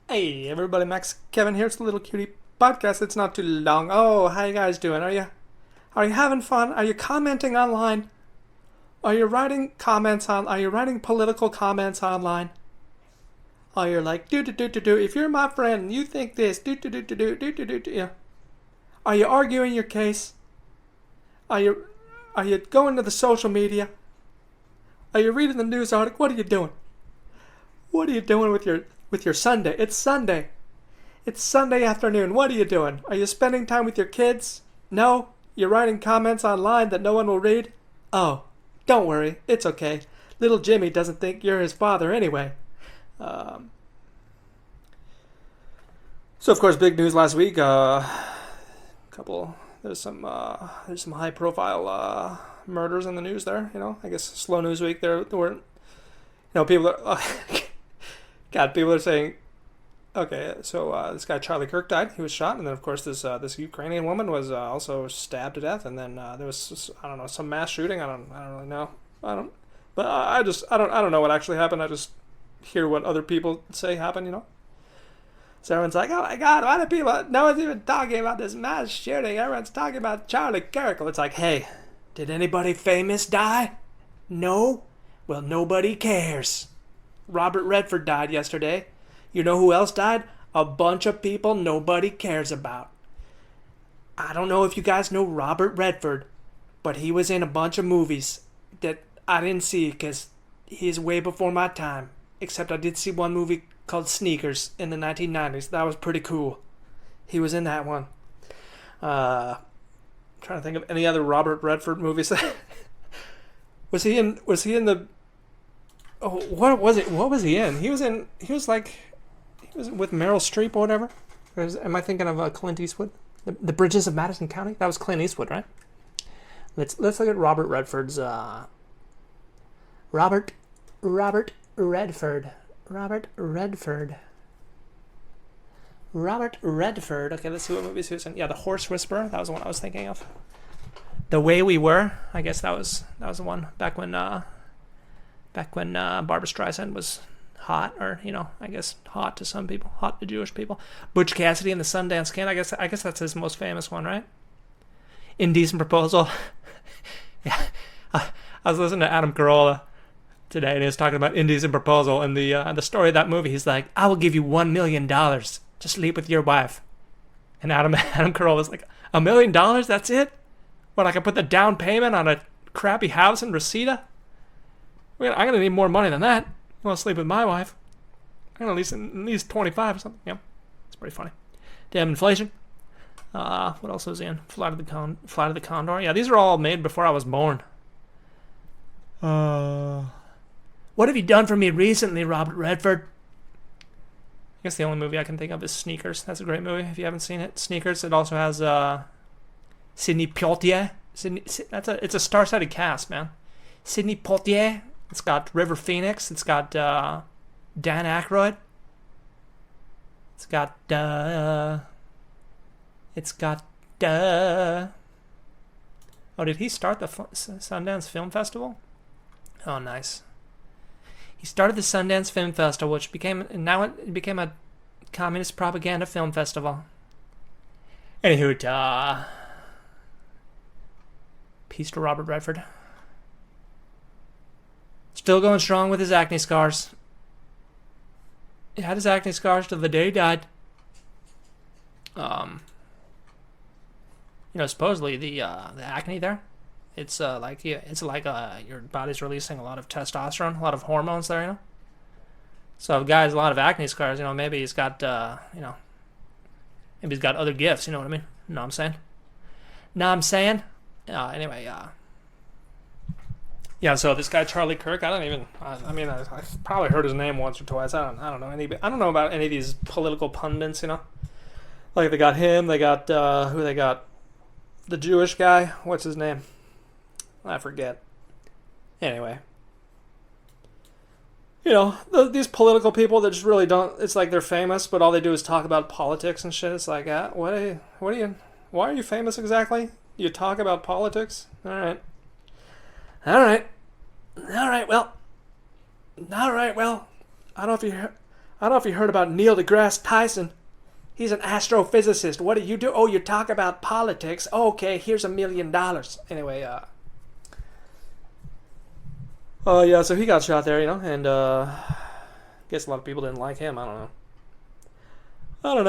Hey everybody, Max Kevin here. It's the Little Cutie Podcast. It's not too long. Oh, how you guys doing? Are you having fun? Are you commenting online? Are you writing comments on? Are you writing political comments online? Oh, you're like do do do do do. If you're my friend, and you think this do do do do do do do do do. Yeah. Are you arguing your case? Are you are you going to the social media? Are you reading the news article? What are you doing? What are you doing with your Sunday? It's Sunday. It's Sunday afternoon. What are you doing? Are you spending time with your kids? No? You're writing comments online that no one will read? Oh, don't worry. It's okay. Little Jimmy doesn't think you're his father anyway. Um, so of course, big news last week. There's some high profile murders in the news there. I guess slow news week. There weren't. People are. God, people are saying, okay, so this guy Charlie Kirk died. He was shot, and then of course this Ukrainian woman was also stabbed to death, and then there was I don't know, some mass shooting. I don't really know. I don't know what actually happened. I just hear what other people say happened. So everyone's like, oh my God, why do people? No one's even talking about this mass shooting. Everyone's talking about Charlie Kirk. Well, it's like, hey, did anybody famous die? No. Well, nobody cares. Robert Redford died yesterday. You know who else died? A bunch of people nobody cares about. I don't know if you guys know Robert Redford, but he was in a bunch of movies that I didn't see because he's way before my time. Except I did see one movie called Sneakers in the 1990s. That was pretty cool. He was in that one. I'm trying to think of any other Robert Redford movies. Was he in the... Oh, what was it? What was he in? He was with Meryl Streep or whatever. Am I thinking of Clint Eastwood? The Bridges of Madison County? That was Clint Eastwood, right? Let's look at Robert Redford's Robert Redford. Okay, let's see what movies he was in. Yeah, The Horse Whisperer. That was the one I was thinking of. The Way We Were. I guess that was the one back when Barbra Streisand was hot, or I guess hot to some people, hot to Jewish people. Butch Cassidy and the Sundance Kid. I guess that's his most famous one, right? Indecent Proposal. Yeah, I was listening to Adam Carolla today, and he was talking about Indecent Proposal, and the story of that movie. He's like, I will give you $1 million to sleep with your wife, and Adam Carolla was like, $1 million? That's it? What, I can put the down payment on a crappy house in Reseda? I'm gonna need more money than that. You want to sleep with my wife? I'm gonna at least 25 or something. Yeah, it's pretty funny. Damn inflation. What else was in? Flight of the Condor. Yeah, these are all made before I was born. What have you done for me recently, Robert Redford? I guess the only movie I can think of is Sneakers. That's a great movie if you haven't seen it. Sneakers. It also has Sidney Poitier. It's a star-studded cast, man. Sidney Poitier. It's got River Phoenix. It's got Dan Aykroyd. It's got Oh, did he start the Sundance Film Festival? Oh, nice. He started the Sundance Film Festival, which became a communist propaganda film festival. Anywho, peace to Robert Redford. Still going strong with his acne scars. He had his acne scars till the day he died. Supposedly the acne there, it's like your body's releasing a lot of testosterone, a lot of hormones there, So if a guy has a lot of acne scars, maybe he's got maybe he's got other gifts, you know what I mean? Know what I'm saying? Anyway, yeah, so this guy Charlie Kirk, I probably heard his name once or twice. I don't know about any of these political pundits, Like they got him, they got who they got? The Jewish guy, what's his name? I forget. Anyway, these political people that just really don't. It's like they're famous, but all they do is talk about politics and shit. It's like, why are you famous exactly? You talk about politics? All right. Well, I don't know if you I don't know if you heard about Neil deGrasse Tyson. He's an astrophysicist. What do you do? Oh, you talk about politics. Oh, okay, here's $1 million. Anyway, oh yeah, so he got shot there, and guess a lot of people didn't like him. I don't know. I don't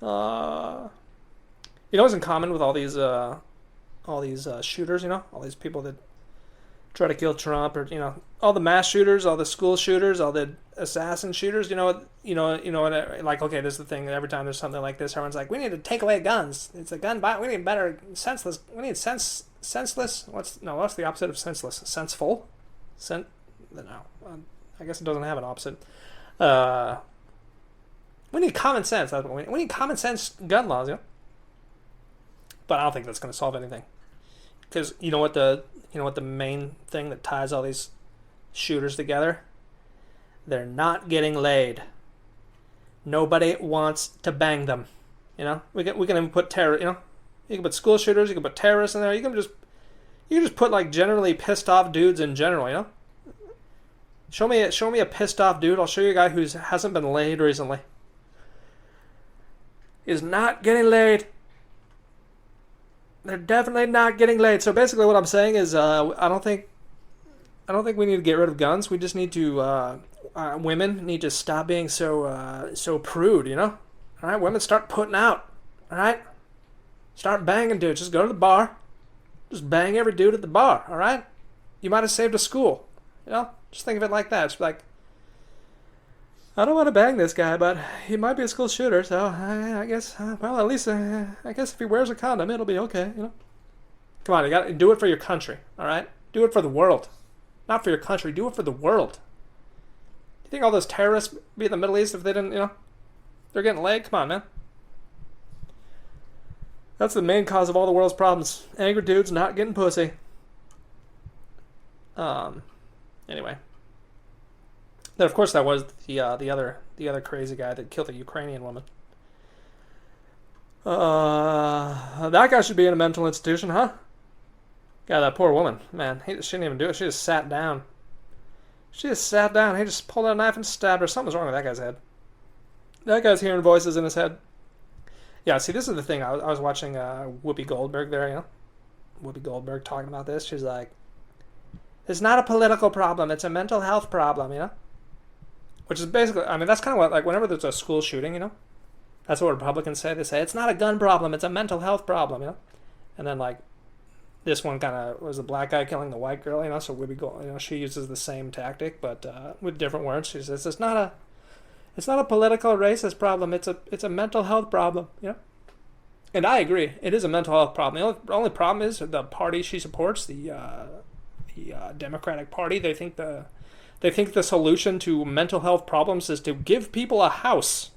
know. What's in common with all these shooters? All these people that try to kill Trump, or all the mass shooters, all the school shooters, all the assassin shooters. Like, okay, this is the thing. Every time there's something like this, everyone's like, we need to take away guns. It's a gun violence. We need better senseless. We need senseless. What's the opposite of senseless? Senseful. No. I guess it doesn't have an opposite. We need common sense. That's what we need. We need common sense gun laws, But I don't think that's going to solve anything. Because you know what the main thing that ties all these shooters together? They're not getting laid. Nobody wants to bang them. We can even put terror. You can put school shooters. You can put terrorists in there. You can just put like generally pissed off dudes in general. Show me a pissed off dude. I'll show you a guy who hasn't been laid recently. Is not getting laid. They're definitely not getting laid. So basically, what I'm saying is, I don't think we need to get rid of guns. We just need to. Women need to stop being so prude. All right, women, start putting out. All right, start banging dudes. Just go to the bar. Just bang every dude at the bar. All right, you might have saved a school. Just think of it like that. It's like, I don't want to bang this guy, but he might be a school shooter, so I guess, well, at least, I guess if he wears a condom, it'll be okay, Come on, you got to do it for your country, all right? Do it for the world. Not for your country, do it for the world. You think all those terrorists be in the Middle East if they didn't, they're getting laid? Come on, man. That's the main cause of all the world's problems. Angry dudes not getting pussy. Anyway. Then, of course, that was the other crazy guy that killed a Ukrainian woman. That guy should be in a mental institution, huh? God, that poor woman, man. She didn't even do it. She just sat down. He just pulled out a knife and stabbed her. Something's wrong with that guy's head. That guy's hearing voices in his head. Yeah, see, this is the thing. I was watching Whoopi Goldberg there, Whoopi Goldberg talking about this. She's like, it's not a political problem. It's a mental health problem, Which is basically, that's kind of what, like, whenever there's a school shooting, that's what Republicans say. They say, it's not a gun problem, it's a mental health problem, And then, like, this one kind of was the black guy killing the white girl, so Whoopi Goldberg, she uses the same tactic, but with different words. She says, it's not a political or racist problem, it's a mental health problem, And I agree, it is a mental health problem. The only problem is the party she supports, the Democratic Party, they think the solution to mental health problems is to give people a house.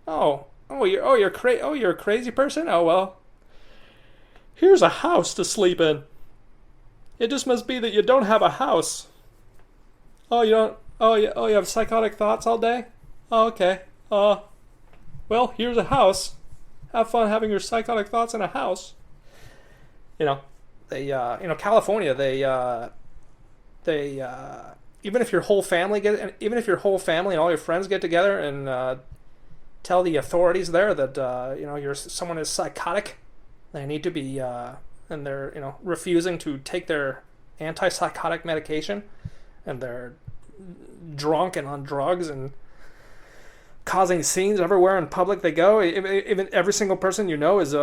You're a crazy person? Oh well. Here's a house to sleep in. It just must be that you don't have a house. Oh, you don't. You have psychotic thoughts all day? Oh, okay. Well, here's a house. Have fun having your psychotic thoughts in a house. California, they even if your whole family and all your friends get together and tell the authorities there that someone is psychotic, they need to be and they're refusing to take their antipsychotic medication, and they're drunk and on drugs and causing scenes everywhere in public they go. Even every single person is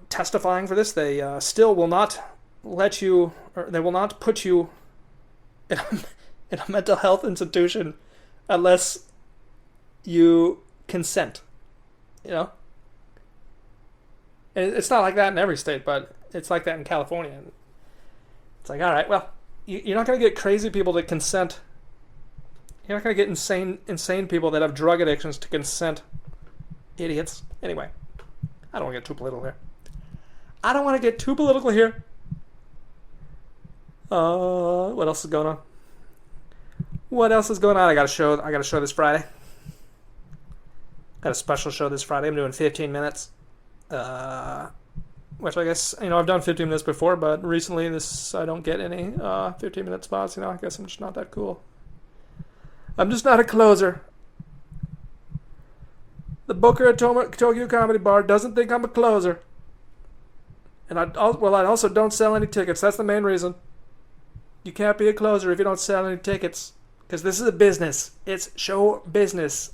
testifying for this. They still will not let you, or they will not put you in a mental health institution unless you consent. And it's not like that in every state, but it's like that in California. It's like, all right, well, you're not going to get crazy people to consent. You're not going to get insane people that have drug addictions to consent. Idiots. Anyway, I don't want to get too political here. What else is going on? I got a show this Friday. Got a special show this Friday. I'm doing 15 minutes. Which I guess, I've done 15 minutes before, but recently I don't get any 15-minute spots. I guess I'm just not that cool. I'm just not a closer. The booker at Tokyo Comedy Bar doesn't think I'm a closer. And I also don't sell any tickets. That's the main reason. You can't be a closer if you don't sell any tickets. Because this is a business. It's show business.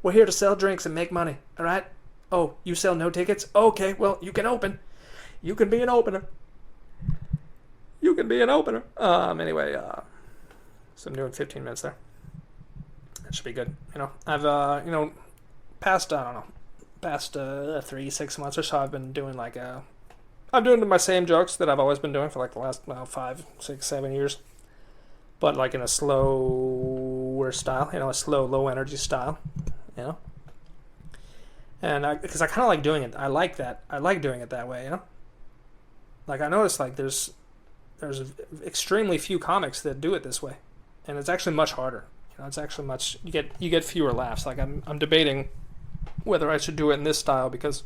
We're here to sell drinks and make money. Alright? Oh, you sell no tickets? Okay, well, you can open. You can be an opener. You can be an opener. Anyway, so I'm doing 15 minutes there. That should be good. I've, past 3-6 months or so, I've been doing I'm doing my same jokes that I've always been doing for the last 5, 6, 7 years. But in a slower style, a slow, low energy style, And because I kind of like doing it. I like that. I like doing it that way, I noticed there's extremely few comics that do it this way, and it's actually much harder. It's actually much you get fewer laughs. I'm debating whether I should do it in this style because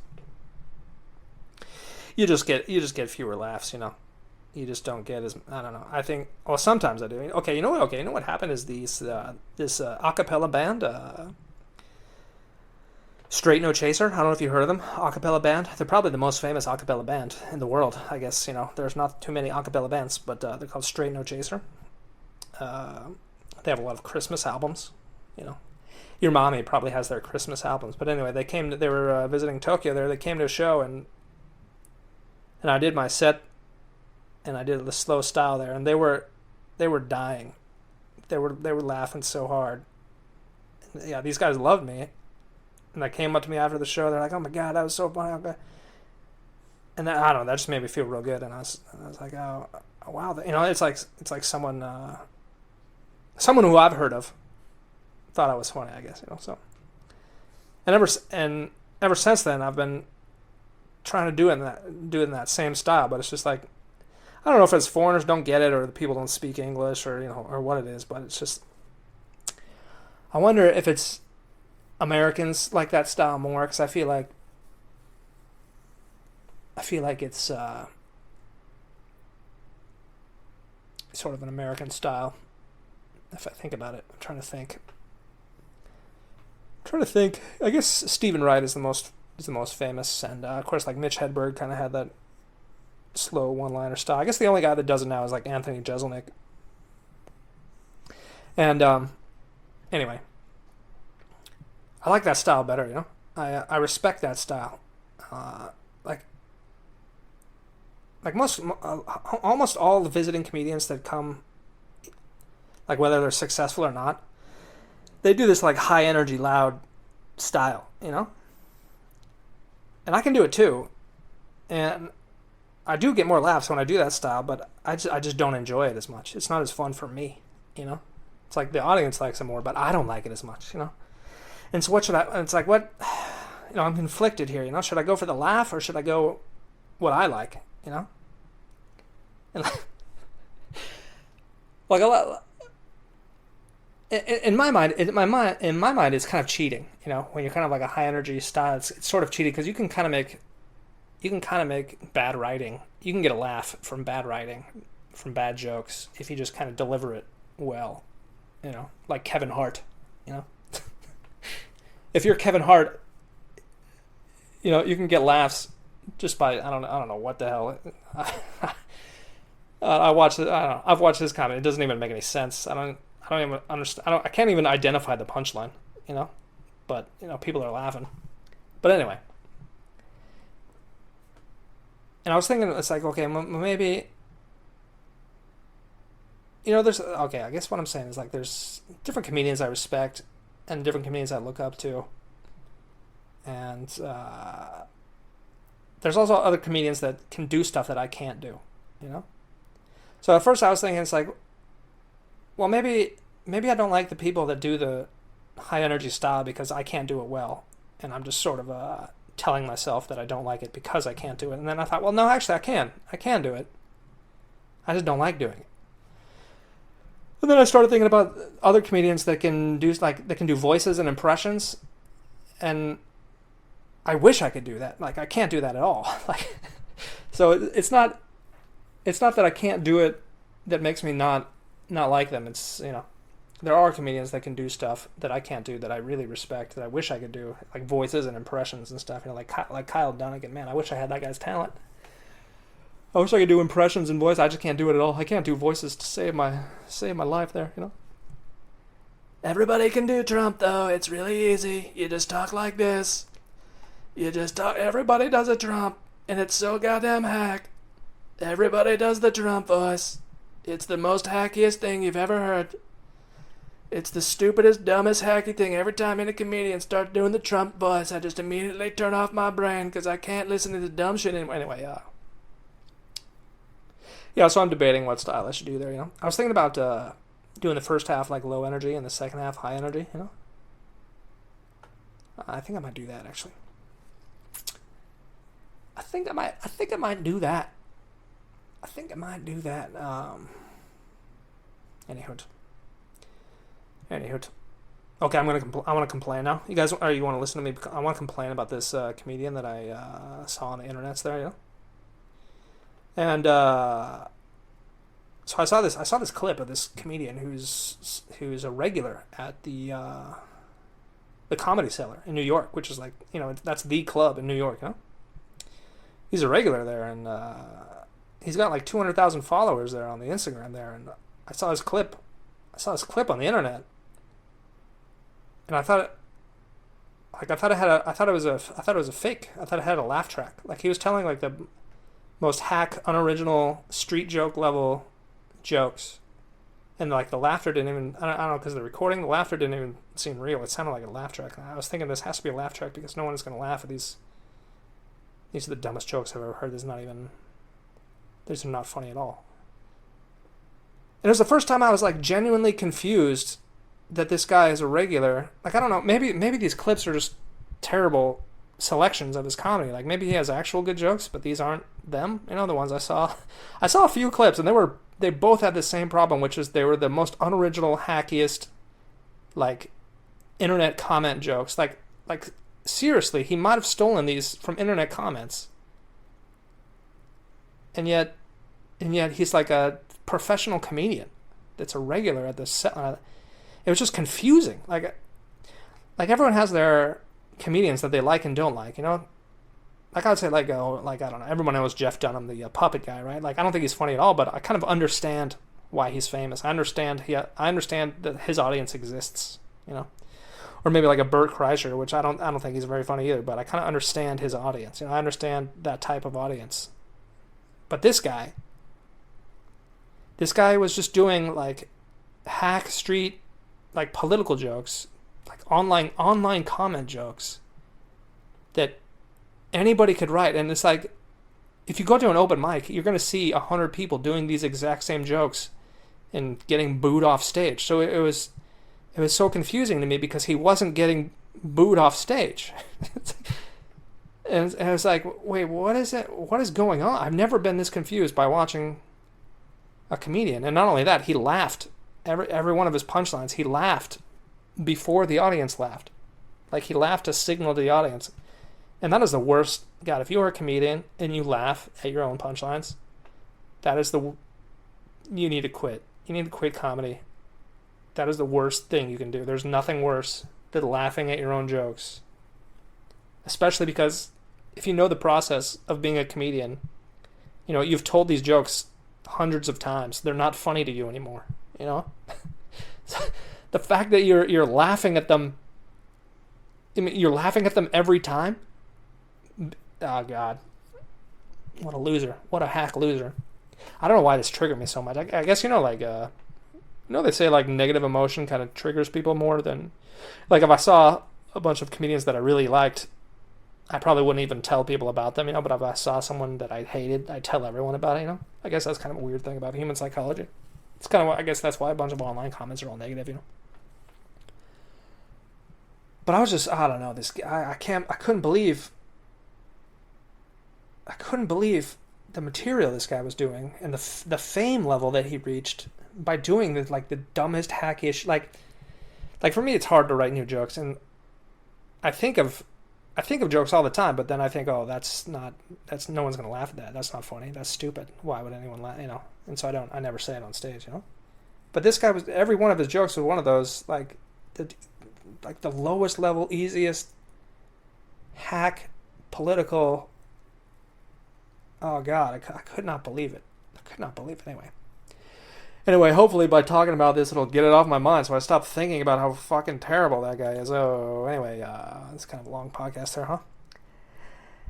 you just get fewer laughs. You just don't get as I don't know. I think sometimes I do. Okay, you know what? Okay, you know what happened is this a cappella band. Straight No Chaser. I don't know if you heard of them. A cappella band. They're probably the most famous a cappella band in the world. I guess there's not too many a cappella bands, but they're called Straight No Chaser. They have a lot of Christmas albums. Your mommy probably has their Christmas albums. But anyway, they were visiting Tokyo there. They came to a show and I did my set, and I did the slow style there, and they were dying. They were laughing so hard. Yeah, these guys loved me. And they came up to me after the show. They're like, "Oh my god, that was so funny!" And I don't know. That just made me feel real good. And I was like, "Oh wow!" It's like someone who I've heard of thought I was funny. I guess so. And ever since then, I've been trying to do it in that same style. But it's just I don't know if it's foreigners don't get it or the people don't speak English or what it is. But it's just I wonder if it's Americans like that style more because I feel like it's sort of an American style. If I think about it, I'm trying to think. I guess Stephen Wright is the most famous, and of course, Mitch Hedberg kind of had that slow one-liner style. I guess the only guy that does it now is Anthony Jeselnik. And anyway. I like that style better, I respect that style. Almost all the visiting comedians that come, whether they're successful or not, they do this high energy, loud style, And I can do it too, and I do get more laughs when I do that style, but I just don't enjoy it as much. It's not as fun for me, It's the audience likes it more, but I don't like it as much, And so what should I? It's what, I'm conflicted here. Should I go for the laugh or should I go what I like? And a lot. In my mind, it's kind of cheating. When you're kind of a high energy style, it's sort of cheating because you can kind of make bad writing. You can get a laugh from bad writing, from bad jokes if you just kind of deliver it well. Like Kevin Hart. If you're Kevin Hart, you can get laughs just by I don't know what the hell. I've watched his comedy. It doesn't even make any sense. I don't even understand. I can't even identify the punchline. But people are laughing. But anyway, and I was thinking it's okay, maybe. There's okay. I guess what I'm saying is there's different comedians I respect. And different comedians I look up to. And there's also other comedians that can do stuff that I can't do, So at first I was thinking it's well, maybe I don't like the people that do the high energy style because I can't do it well. And I'm just sort of telling myself that I don't like it because I can't do it. And then I thought, well, no, actually I can do it. I just don't like doing it. And then I started thinking about other comedians that can do voices and impressions, and I wish I could do that. I can't do that at all. So it's not that I can't do it that makes me not like them. It's there are comedians that can do stuff that I can't do, that I really respect, that I wish I could do, like voices and impressions and stuff. Like Kyle Dunnigan. Man, I wish I had that guy's talent. I wish I could do impressions and voice. I just can't do it at all. I can't do voices to save my life there. Everybody can do Trump though. It's really easy. You just talk like this. You just talk. Everybody does a Trump, and it's so goddamn hack. Everybody does the Trump voice. It's the most hackiest thing you've ever heard. It's the stupidest, dumbest, hacky thing. Every time any comedian starts doing the Trump voice, I just immediately turn off my brain because I can't listen to the dumb shit anymore. Anyway, so I'm debating what style I should do there, I was thinking about doing the first half like low energy and the second half high energy, I think I might do that, actually. I think I might do that. Anywho. Okay, I want to complain now. You guys, you want to listen to me? I want to complain about this comedian that I saw on the internets there, And so I saw this clip of this comedian who's a regular at the Comedy Cellar in New York, which is like, that's the club in New York, He's a regular there, and he's got like 200,000 followers there on the Instagram there, and I saw his clip on the internet. And I thought it was a fake. I thought it had a laugh track. Like he was telling like the most hack, unoriginal, street joke level jokes, and like the laughter didn't even. I don't know, because the recording, the laughter didn't even seem real. It sounded like a laugh track. And I was thinking this has to be a laugh track because no one is going to laugh at these. These are the dumbest jokes I've ever heard. These are not funny at all. And it was the first time I was like genuinely confused that this guy is a regular. Like, I don't know, maybe these clips are just terrible selections of his comedy. Like maybe he has actual good jokes, but these aren't them. The ones I saw. I saw a few clips, and they both had the same problem, which is they were the most unoriginal, hackiest, like, internet comment jokes. Like seriously, he might have stolen these from internet comments. And yet he's like a professional comedian that's a regular at this. It was just confusing. Like everyone has their comedians that they like and don't like. Like I would say, like I don't know. Everyone knows Jeff Dunham, the puppet guy, right? Like I don't think he's funny at all, but I kind of understand why he's famous. I understand that his audience exists. Or maybe like a Bert Kreischer, which I don't think he's very funny either, but I kind of understand his audience. I understand that type of audience. But this guy was just doing like hack street, like political jokes, like online comment jokes that anybody could write. And it's like, if you go to an open mic, you're going to see 100 people doing these exact same jokes and getting booed off stage. So it was so confusing to me because he wasn't getting booed off stage. And I was like, wait, what is it? What is going on? I've never been this confused by watching a comedian. And not only that, he laughed. Every one of his punchlines, he laughed before the audience laughed. Like he laughed to signal to the audience. And that is the worst. God, if you are a comedian and you laugh at your own punchlines, you need to quit. You need to quit comedy. That is the worst thing you can do. There's nothing worse than laughing at your own jokes. Especially because if you know the process of being a comedian, you've told these jokes hundreds of times. They're not funny to you anymore. The fact that you're laughing at them, you're laughing at them every time. Oh God, what a loser! What a hack loser! I don't know why this triggered me so much. I guess they say like negative emotion kind of triggers people more than, like if I saw a bunch of comedians that I really liked, I probably wouldn't even tell people about them, but if I saw someone that I hated, I'd tell everyone about it, I guess that's kind of a weird thing about human psychology. It's kind of, I guess that's why a bunch of online comments are all negative, But I was just, I don't know, this guy, I couldn't believe the material this guy was doing and the fame level that he reached by doing the dumbest, hackish, like for me, it's hard to write new jokes, and I think of jokes all the time, but then I think, oh, that's no one's gonna laugh at that. That's not funny. That's stupid. Why would anyone laugh? And so I never say it on stage, But this guy was, every one of his jokes was one of those, the lowest level, easiest hack political. Oh God, I could not believe it. I could not believe it. Anyway, hopefully by talking about this, it'll get it off my mind, so I stop thinking about how fucking terrible that guy is. Oh, anyway, it's kind of a long podcast there, huh?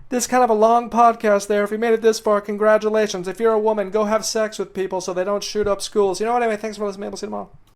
This kind of a long podcast there. If you made it this far, congratulations. If you're a woman, go have sex with people so they don't shoot up schools. You know what? Anyway, thanks for listening. We'll see you tomorrow.